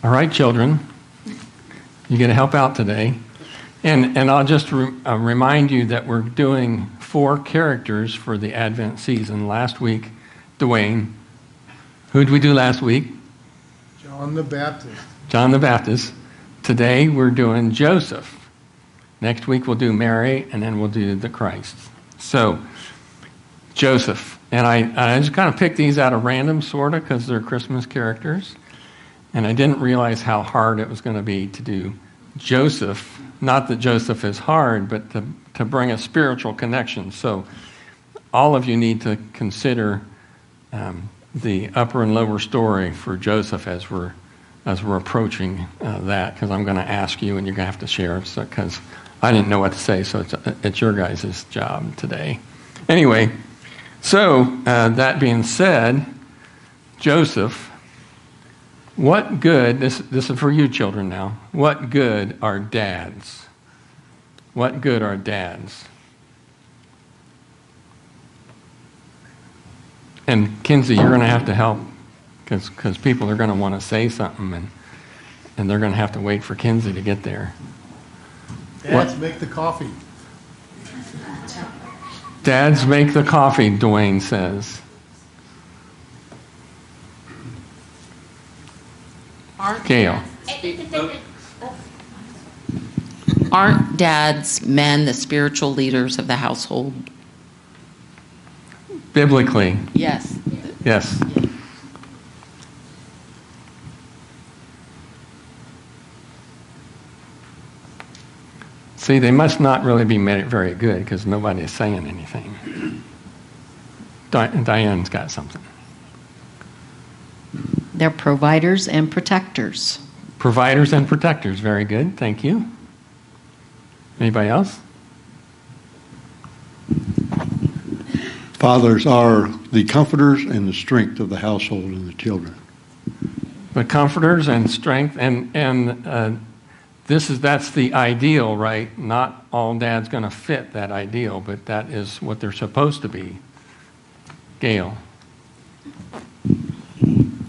All right, children, you get to help out today. And I'll just remind you that we're doing 4 characters for the Advent season. Last week, Dwayne. Who did we do last week? John the Baptist. John the Baptist. Today, we're doing Joseph. Next week, we'll do Mary, and then we'll do the Christ. So, Joseph. And I just kind of picked these out of random, sort of, because they're Christmas characters. And I didn't realize how hard it was going to be to do Joseph. Not that Joseph is hard, but to bring a spiritual connection. So all of you need to consider the upper and lower story for Joseph as we're approaching that, because I'm going to ask you and you're going to have to share, because I didn't know what to say, so it's your guys' job today. Anyway, so that being said, Joseph, what good, this is for you children now, what good are dads? What good are dads? And Kinsey, you're going to have to help, because people are going to want to say something, and they're going to have to wait for Kinsey to get there. Dads make the coffee. Dads make the coffee, Dwayne says. Gail. Aren't dads men the spiritual leaders of the household? Biblically. Yes. Yes. See, they must not really be very good because nobody is saying anything. Diane's got something. They're providers and protectors. Providers and protectors. Very good. Thank you. Anybody else? Fathers are the comforters and the strength of the household and the children. The comforters and strength, and that's the ideal, right? Not all dad's going to fit that ideal, but that is what they're supposed to be. Gail.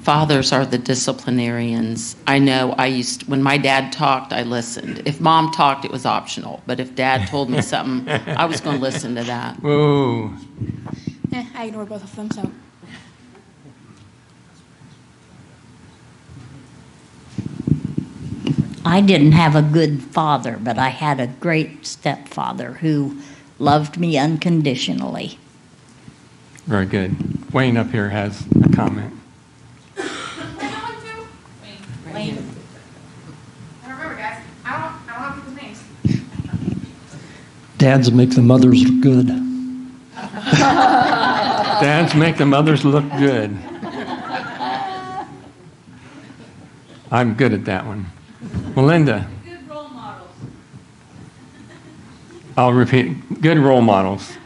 Fathers are the disciplinarians. I know when my dad talked, I listened. If mom talked, it was optional. But if dad told me something, I was going to listen to that. Whoa. I ignore both of them, so. I didn't have a good father, but I had a great stepfather who loved me unconditionally. Very good. Wayne up here has a comment. Wayne. I don't remember, guys. I don't have people's names. Dads make the mothers look good. Dads make the mothers look good. I'm good at that one. Melinda. Good role models. I'll repeat. Good role models.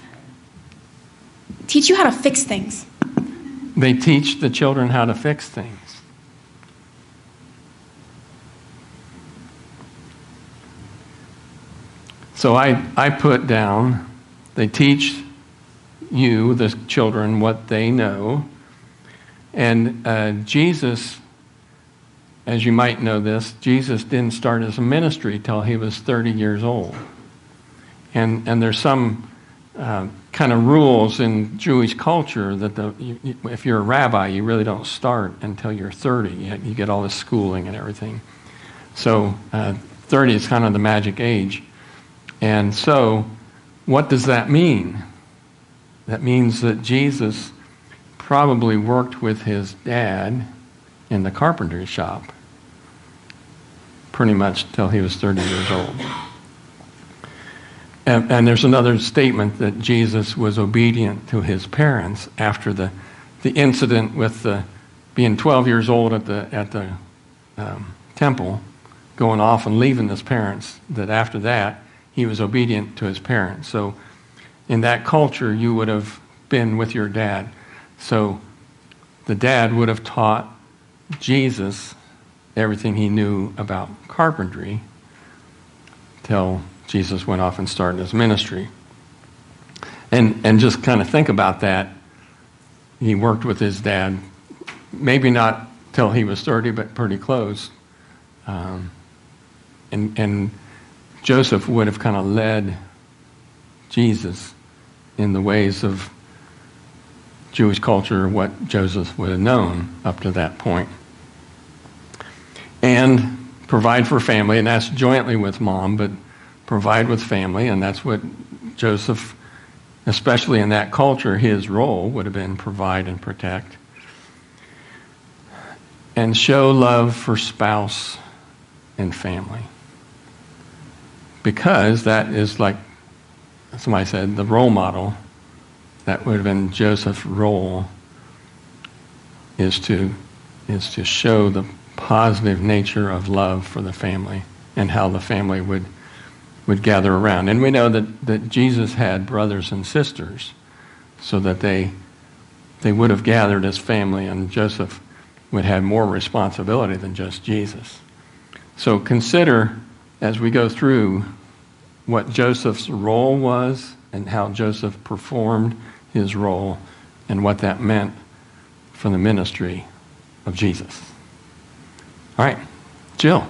Teach you how to fix things. They teach the children how to fix things. So I put down, they teach you, the children, what they know. And Jesus, as you might know this, Jesus didn't start his ministry till he was 30 years old. And there's some kind of rules in Jewish culture that if you're a rabbi, you really don't start until you're 30. You get all this schooling and everything. So 30 is kind of the magic age. And so what does that mean? That means that Jesus probably worked with his dad in the carpentry shop pretty much till he was 30 years old. And there's another statement that Jesus was obedient to his parents after the incident with being 12 years old at the temple, going off and leaving his parents, that after that, he was obedient to his parents. So in that culture, you would have been with your dad. So the dad would have taught Jesus everything he knew about carpentry till Jesus went off and started his ministry. And just kind of think about that. He worked with his dad, maybe not till he was 30, but pretty close. And Joseph would have kind of led Jesus in the ways of Jewish culture, what Joseph would have known up to that point. And provide for family, and that's jointly with mom, but provide with family, and that's what Joseph, especially in that culture, his role would have been provide and protect. And show love for spouse and family. Because that is, like somebody said, the role model. That would have been Joseph's role, is to show the positive nature of love for the family and how the family would gather around. And we know that Jesus had brothers and sisters, so that they would have gathered as family, and Joseph would have more responsibility than just Jesus. So consider, as we go through, what Joseph's role was and how Joseph performed his role and what that meant for the ministry of Jesus. All right, Jill.